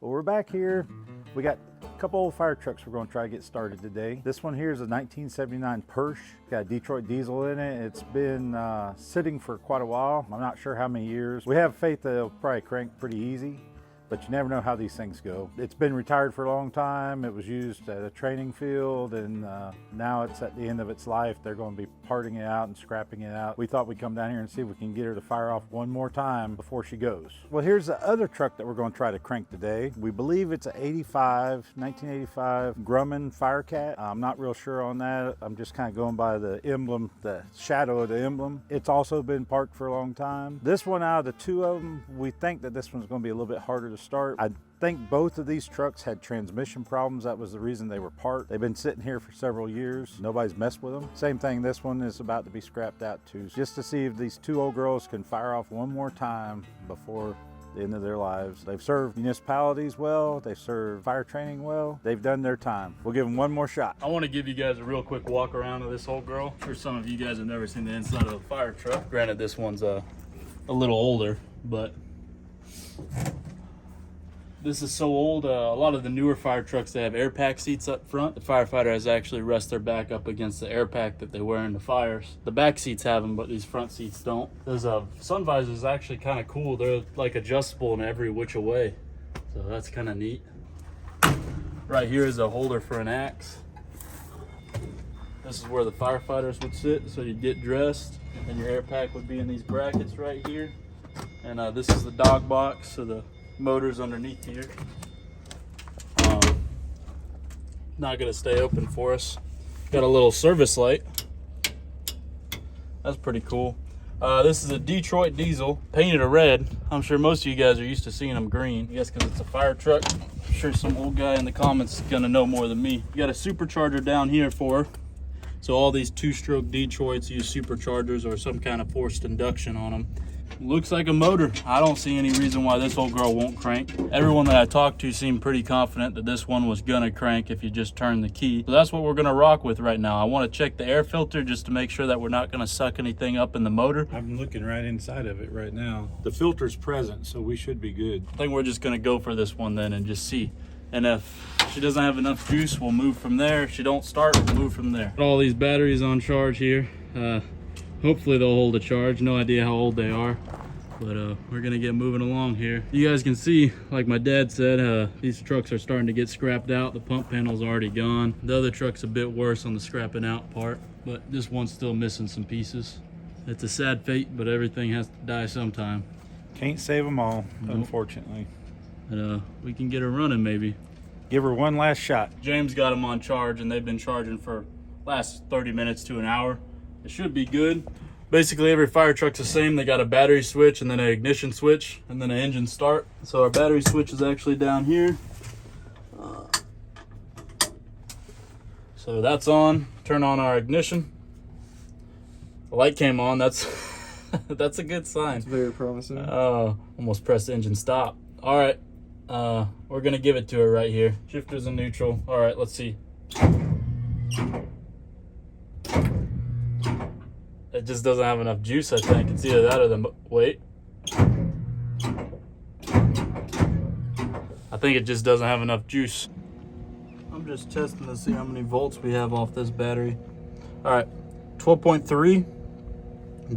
Well, we're back here. We got a couple old fire trucks we're going to try to get started today. This one here is a 1979 Persh. Got a Detroit diesel in it. It's been sitting for quite a while. I'm not sure how many years. We have faith that it'll probably crank pretty easy, but you never know how these things go. It's been retired for a long time. It was used at a training field, and now it's at the end of its life. They're going to be parting it out and scrapping it out. We thought we'd come down here and see if we can get her to fire off one more time before she goes. Well, here's the other truck that we're going to try to crank today. We believe it's a 1985 Grumman Firecat. I'm not real sure on that. I'm just kind of going by the emblem, the shadow of the emblem. It's also been parked for a long time. This one, out of the two of them, we think that this one's going to be a little bit harder to start. I think both of these trucks had transmission problems. That was the reason they were parked. They've been sitting here for several years. Nobody's messed with them. Same thing, this one is about to be scrapped out too, just to see if these two old girls can fire off one more time before the end of their lives. They've served municipalities well. They've served fire training well. They've done their time. We'll give them one more shot. I want to give you guys a real quick walk around of this old girl. I'm sure some of you guys have never seen the inside of a fire truck. Granted, this one's a little older, but this is so old. A lot of the newer fire trucks, they have air pack seats up front. The firefighter has actually rest their back up against the air pack that they wear in the fires. The back seats have them, but these front seats don't. Those sun visors is actually kind of cool. They're like adjustable in every which way, so that's kind of neat. Right here is a holder for an axe. This is where the firefighters would sit, so you'd get dressed, and your air pack would be in these brackets right here. And this is the dog box, so the motor's underneath here. Not gonna stay open for us. Got a little service light. That's pretty cool. This is a Detroit diesel, painted a red. I'm sure most of you guys are used to seeing them green. I guess because it's a fire truck. I'm sure some old guy in the comments is gonna know more than me. You got a supercharger down here for her. So all these two-stroke Detroits use superchargers or some kind of forced induction on them. Looks like a motor. I don't see any reason why this old girl won't crank. Everyone that I talked to seemed pretty confident that this one was gonna crank if you just turn the key. So that's what we're gonna rock with right now. I wanna check the air filter just to make sure that we're not gonna suck anything up in the motor. I'm looking right inside of it right now. The filter's present, so we should be good. I think we're just gonna go for this one then and just see. And if she doesn't have enough juice, we'll move from there. If she don't start, we'll move from there. All these batteries on charge here. Hopefully they'll hold a charge. No idea how old they are, but we're gonna get moving along here. You guys can see, like my dad said, these trucks are starting to get scrapped out. The pump panel's already gone. The other truck's a bit worse on the scrapping out part, but this one's still missing some pieces. It's a sad fate, but everything has to die sometime. Can't save them all, Nope. Unfortunately. But we can get her running maybe. Give her one last shot. James got them on charge, and they've been charging for last 30 minutes to an hour. It should be good. Basically every fire truck's the same. They got a battery switch and then an ignition switch and then an engine start. So our battery switch is actually down here. So that's on. Turn on our ignition. The light came on. That's that's a good sign. It's very promising. Almost pressed engine stop. All right, we're gonna give it to her right here. Shifter's in neutral. All right, let's see. It just doesn't have enough juice, I think. It's either that or the, wait. I think it just doesn't have enough juice. I'm just testing to see how many volts we have off this battery. All right, 12.3.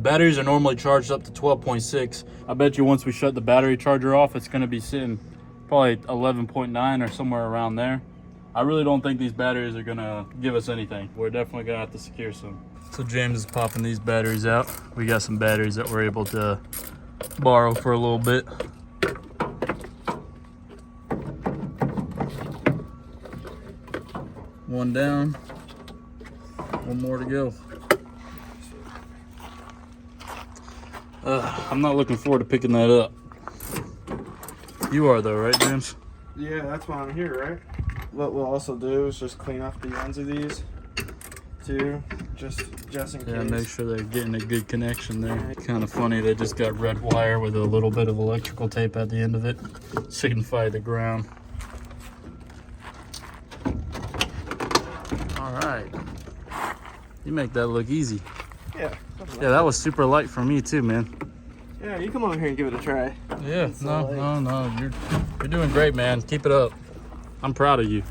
Batteries are normally charged up to 12.6. I bet you once we shut the battery charger off, it's gonna be sitting probably 11.9 or somewhere around there. I really don't think these batteries are gonna give us anything. We're definitely gonna have to secure some. So James is popping these batteries out. We got some batteries that we're able to borrow for a little bit. One down, one more to go. I'm not looking forward to picking that up. You are though, right, James? Yeah, that's why I'm here, right? What we'll also do is just clean off the ends of these too, just in case. Yeah, make sure they're getting a good connection there. Kind of funny, they just got red wire with a little bit of electrical tape at the end of it. Signify the ground. All right. You make that look easy. Yeah. Yeah, that was super light for me too, man. Yeah, you come over here and give it a try. Yeah, no, you're doing great, man. Keep it up. I'm proud of you.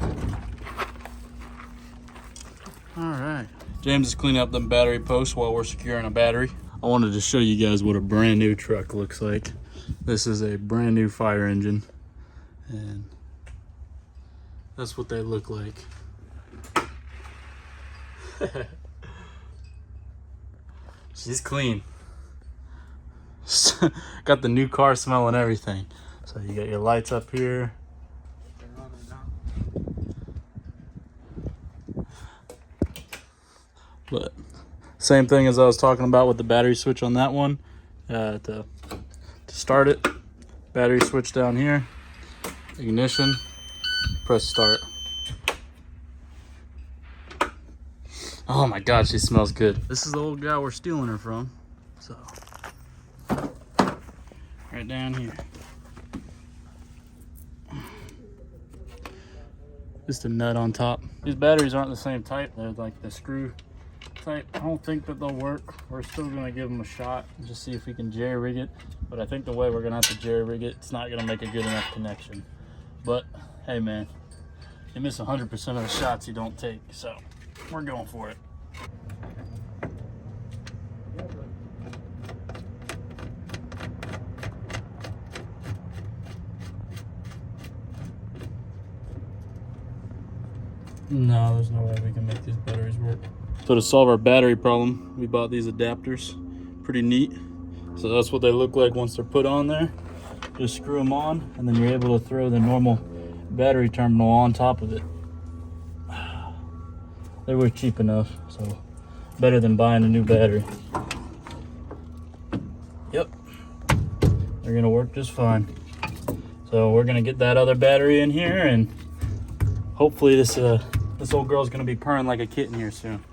All right. James is cleaning up them battery posts while we're securing a battery. I wanted to show you guys what a brand new truck looks like. This is a brand new fire engine, and that's what they look like. She's clean. Got the new car smell and everything. So you got your lights up here. But same thing as I was talking about with the battery switch on that one. To start it, battery switch down here, ignition, press start. Oh my God, she smells good. This is the old guy we're stealing her from. So, right down here. Just a nut on top. These batteries aren't the same type. They're like the screw type. I don't think that they'll work. We're still gonna give them a shot and just see if we can jerry rig it. But I think the way we're gonna have to jerry rig it, it's not gonna make a good enough connection. But hey man, you miss 100% of the shots you don't take. So we're going for it. No, there's no way we can make these batteries work. So to solve our battery problem, we bought these adapters. Pretty neat. So that's what they look like once they're put on there. Just screw them on, and then you're able to throw the normal battery terminal on top of it. They were cheap enough, so better than buying a new battery. Yep, they're gonna work just fine. So we're gonna get that other battery in here, and hopefully this old girl's gonna be purring like a kitten here soon.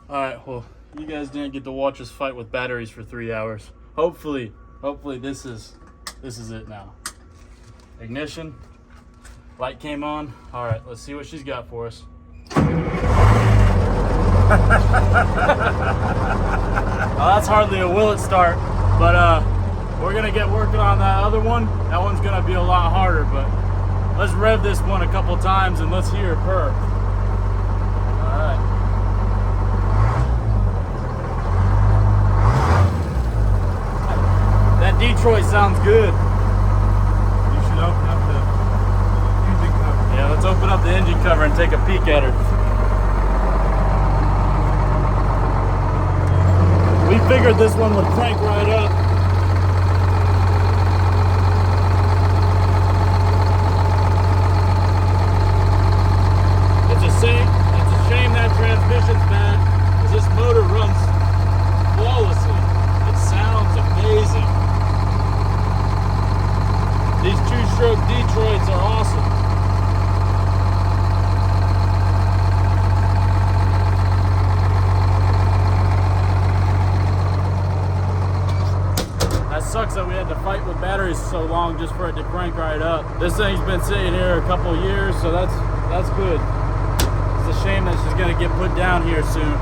All right, well, you guys didn't get to watch us fight with batteries for 3 hours. Hopefully this is it now. Ignition, light came on. All right, let's see what she's got for us. Well, that's hardly a will it start, but we're gonna get working on that other one. That one's gonna be a lot harder, but let's rev this one a couple times and let's hear it purr. All right. That Detroit sounds good. You should open up the engine cover. Yeah, let's open up the engine cover and take a peek at her. We figured this one would crank right up. It's a shame that transmission's bad, because this motor runs flawlessly. It sounds amazing. These two-stroke Detroits are awesome. That sucks that we had to fight with batteries so long just for it to crank right up. This thing's been sitting here a couple of years, so that's good. It's a shame that she's gonna get put down here soon.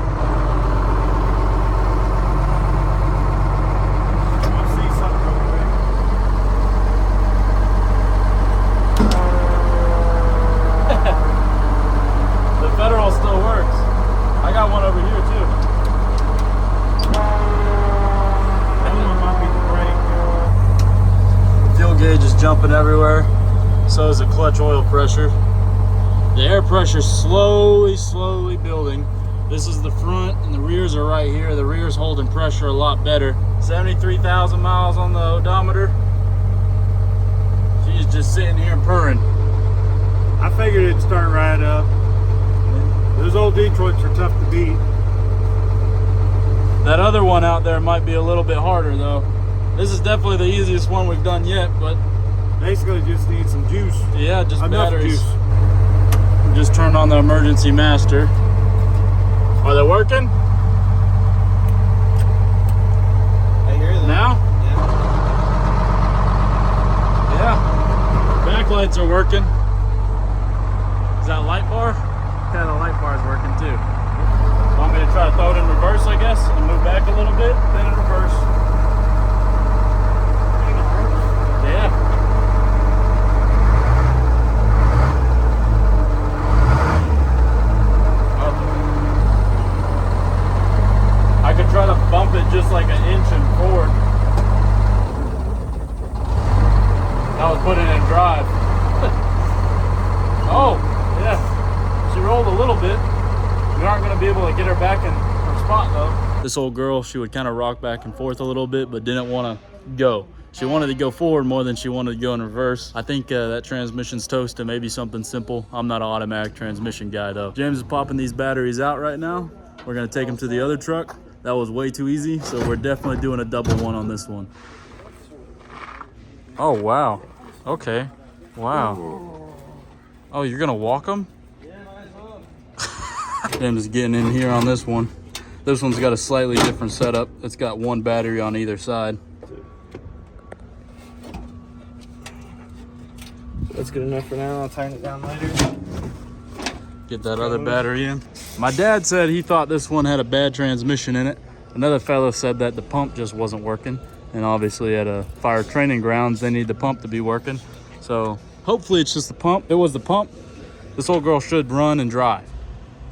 Federal still works. I got one over here too. That one might be the brake. Fuel gauge is jumping everywhere. So is the clutch oil pressure. The air pressure is slowly building. This is the front and the rears are right here. The rear's holding pressure a lot better. 73,000 miles on the odometer. She's just sitting here purring. I figured it'd start right up. Those old Detroits are tough to beat. That other one out there might be a little bit harder though. This is definitely the easiest one we've done yet, but basically just need some juice. Yeah, just enough batteries. juice. Just turned on the emergency master. Are they working? Now? Yeah. Backlights are working. Is that light bar? Yeah, the light bar is working too. Want me to try to throw it in reverse, I guess, and move back a little bit, then in reverse. Yeah. I could try to bump it just like an inch and forward. That was putting it in drive. Oh, yeah. She rolled a little bit. We aren't going to be able to get her back in her spot though. This old girl, she would kind of rock back and forth a little bit, but didn't want to go. She wanted to go forward more than she wanted to go in reverse. I think that transmission's toasted, maybe something simple. I'm not an automatic transmission guy though. James is popping these batteries out right now. We're going to take them to the other truck. That was way too easy, so we're definitely doing a double one on this one. Oh, wow. Okay. Wow. Oh, you're going to walk them? James is getting in here on this one. This one's got a slightly different setup. It's got one battery on either side. That's good enough for now. I'll tighten it down later. Get that other battery in. My dad said he thought this one had a bad transmission in it. Another fellow said that the pump just wasn't working. And obviously at a fire training grounds, they need the pump to be working. So hopefully it's just the pump. If it was the pump, this old girl should run and drive.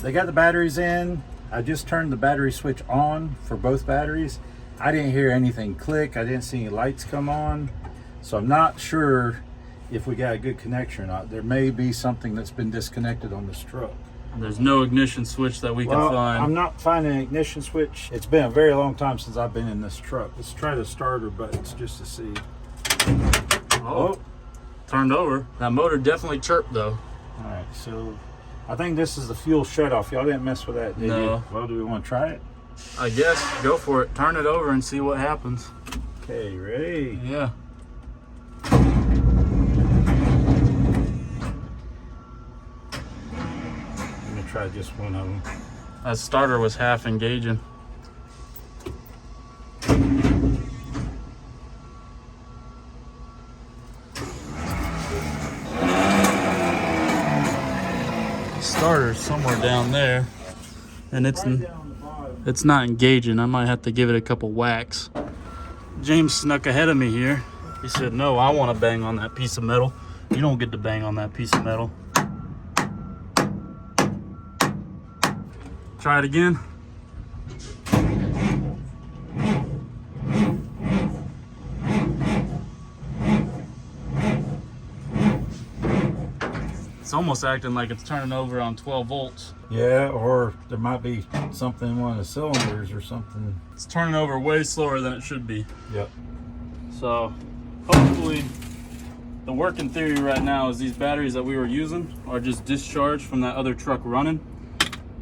They got the batteries in. I just turned the battery switch on for both batteries. I didn't hear anything click. I didn't see any lights come on. So I'm not sure if we got a good connection or not. There may be something that's been disconnected on this truck. There's no ignition switch that we can find. I'm not finding an ignition switch. It's been a very long time since I've been in this truck. Let's try the starter buttons just to see. Oh, turned over. That motor definitely chirped though. All right, so I think this is the fuel shutoff. Y'all didn't mess with that, did No. you? Well, do we want to try it? I guess, go for it. Turn it over and see what happens. Okay, ready? Yeah. Let me try just one of them. That starter was half engaging. Starter's somewhere down there, and it's not engaging. I might have to give it a couple whacks. James snuck ahead of me here. He said, "No, I want to bang on that piece of metal. You don't get to bang on that piece of metal." Try it again. It's almost acting like it's turning over on 12 volts. Yeah, or there might be something in one of the cylinders or something. It's turning over way slower than it should be. Yep. So hopefully the working theory right now is these batteries that we were using are just discharged from that other truck running,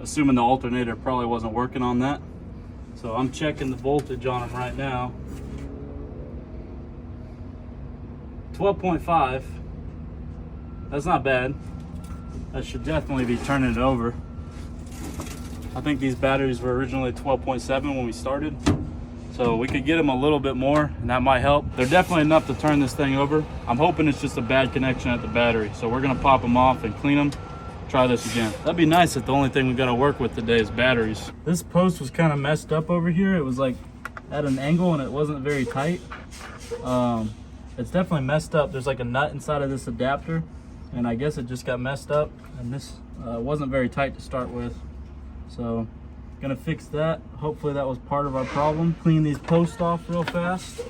assuming the alternator probably wasn't working on that. So I'm checking the voltage on them right now. 12.5. That's not bad. That should definitely be turning it over. I think these batteries were originally 12.7 when we started. So we could get them a little bit more and that might help. They're definitely enough to turn this thing over. I'm hoping it's just a bad connection at the battery. So we're gonna pop them off and clean them. Try this again. That'd be nice if the only thing we gotta work with today is batteries. This post was kind of messed up over here. It was like at an angle and it wasn't very tight. It's definitely messed up. There's like a nut inside of this adapter and I guess it just got messed up and this wasn't very tight to start with. So gonna fix that. Hopefully that was part of our problem. Clean these posts off real fast.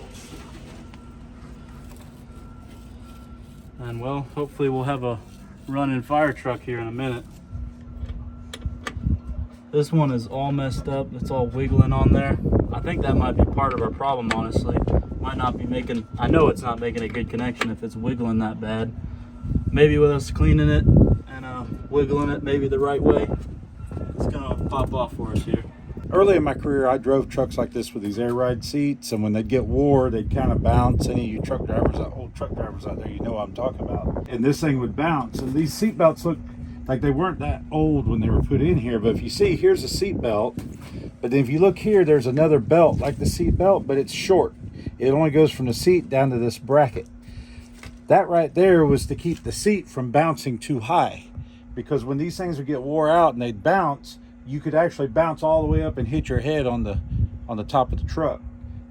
And well, hopefully we'll have a running fire truck here in a minute. This one is all messed up. It's all wiggling on there. I think that might be part of our problem, honestly. Might not be making, I know it's not making a good connection if it's wiggling that bad. Maybe with us cleaning it and wiggling it maybe the right way, it's gonna pop off for us here. Early in my career, I drove trucks like this with these air ride seats, and when they'd get wore, they'd kind of bounce. Any of you truck drivers, old truck drivers out there, you know what I'm talking about. And this thing would bounce, and these seat belts look like they weren't that old when they were put in here. But if you see, here's a seat belt, but then if you look here, there's another belt like the seat belt, but it's short. it only goes from the seat down to this bracket. That right there was to keep the seat from bouncing too high, because when these things would get wore out and they'd bounce, you could actually bounce all the way up and hit your head on the top of the truck.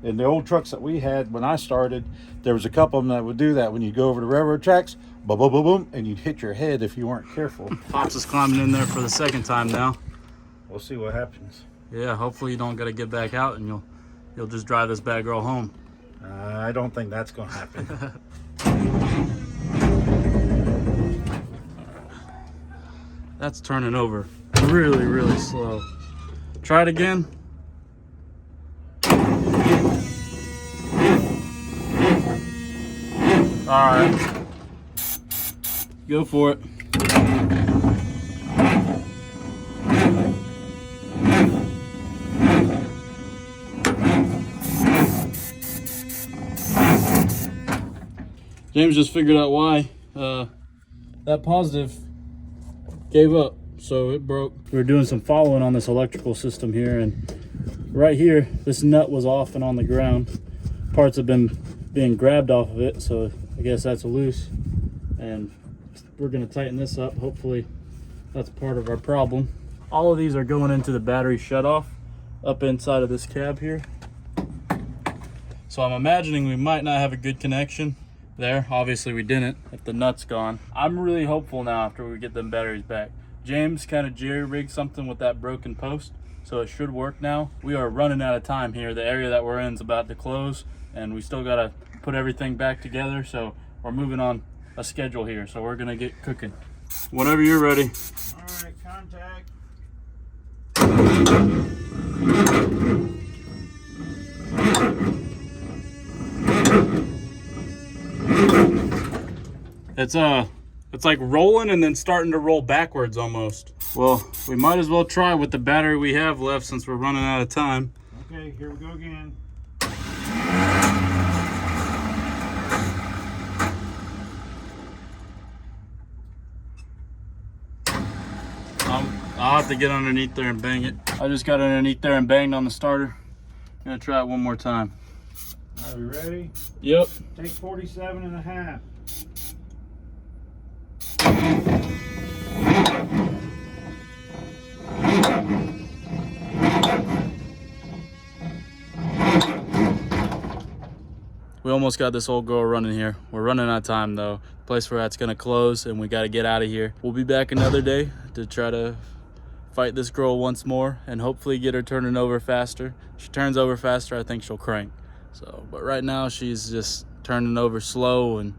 In the old trucks that we had when I started, there was a couple of them that would do that. When you go over the railroad tracks, boom, boom, boom, boom, and you'd hit your head if you weren't careful. Pops is climbing in there for the second time now. We'll see what happens. Yeah, hopefully you don't got to get back out and you'll just drive this bad girl home. I don't think that's going to happen. That's turning over really, really slow. Try it again. All right, go for it. James just figured out why that positive gave up, so it broke. We were doing some following on this electrical system here, and right here, this nut was off and on the ground. Parts have been being grabbed off of it, so I guess that's loose, and we're gonna tighten this up. Hopefully that's part of our problem. All of these are going into the battery shutoff up inside of this cab here. So I'm imagining we might not have a good connection there. Obviously we didn't if the nut's gone. I'm really hopeful now after we get them batteries back. James kind of jerry-rigged something with that broken post, so it should work now. We are running out of time here. The area that we're in is about to close, and we still gotta put everything back together, so we're moving on a schedule here, so we're gonna get cooking. Whenever you're ready. All right, contact. It's like rolling and then starting to roll backwards almost. Well, we might as well try with the battery we have left since we're running out of time. Okay, here we go again. I'll have to get underneath there and bang it. I just got underneath there and banged on the starter. I'm gonna try it one more time. Are we ready? Yep. Take 47 and a half. We almost got this old girl running here. We're running out of time though. The place we're at's gonna close and we gotta get out of here. We'll be back another day to try to fight this girl once more and hopefully get her turning over faster. If she turns over faster, I think she'll crank. So, but right now she's just turning over slow and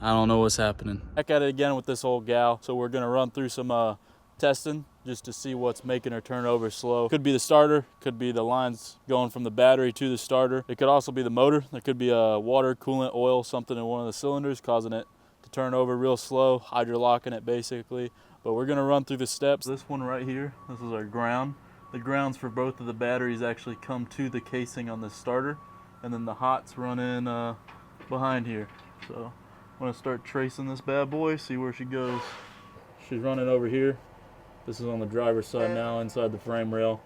I don't know what's happening. Back at it again with this old gal. So we're gonna run through some testing just to see what's making her turn over slow. Could be the starter, could be the lines going from the battery to the starter. It could also be the motor. There could be a water, coolant, oil, something in one of the cylinders causing it to turn over real slow, hydrolocking it basically. But we're gonna run through the steps. This one right here, this is our ground. The grounds for both of the batteries actually come to the casing on the starter, and then the hots run in behind here. So I'm gonna start tracing this bad boy, see where she goes. She's running over here. This is on the driver's side now, inside the frame rail.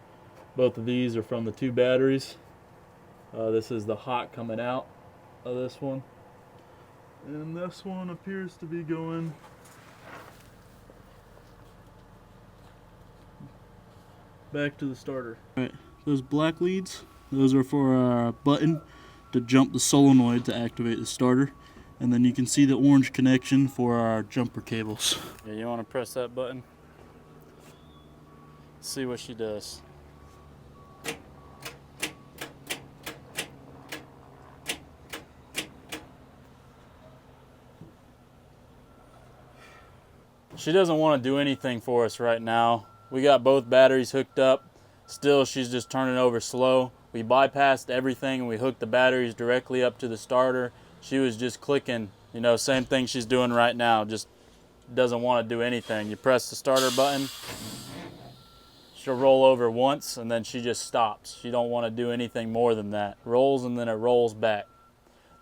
Both of these are from the two batteries. This is the hot coming out of this one. And this one appears to be going back to the starter. All right, those black leads, those are for our button to jump the solenoid to activate the starter. And then you can see the orange connection for our jumper cables. Yeah, you want to press that button? See what she does. She doesn't want to do anything for us right now. We got both batteries hooked up. Still, she's just turning over slow. We bypassed everything and we hooked the batteries directly up to the starter. She was just clicking, you know, same thing she's doing right now, just doesn't want to do anything. You press the starter button, she'll roll over once and then she just stops. She don't want to do anything more than that. Rolls and then it rolls back.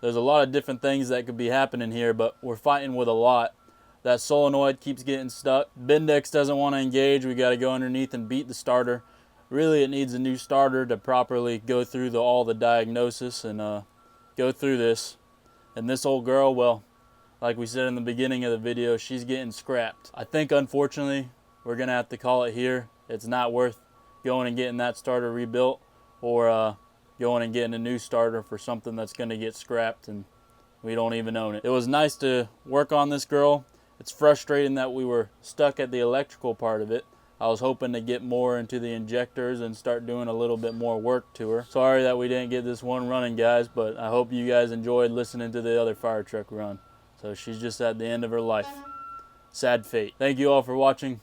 There's a lot of different things that could be happening here, but we're fighting with a lot. That solenoid keeps getting stuck. Bendix doesn't want to engage. We got to go underneath and beat the starter. Really, it needs a new starter to properly go through all the diagnosis and go through this. And this old girl, well, like we said in the beginning of the video, she's getting scrapped. I think unfortunately we're gonna have to call it here. It's not worth going and getting that starter rebuilt, or going and getting a new starter for something that's gonna get scrapped and we don't even own it. It was nice to work on this girl. It's frustrating that we were stuck at the electrical part of it. I was hoping to get more into the injectors and start doing a little bit more work to her. Sorry that we didn't get this one running, guys, but I hope you guys enjoyed listening to the other fire truck run. So she's just at the end of her life. Sad fate. Thank you all for watching.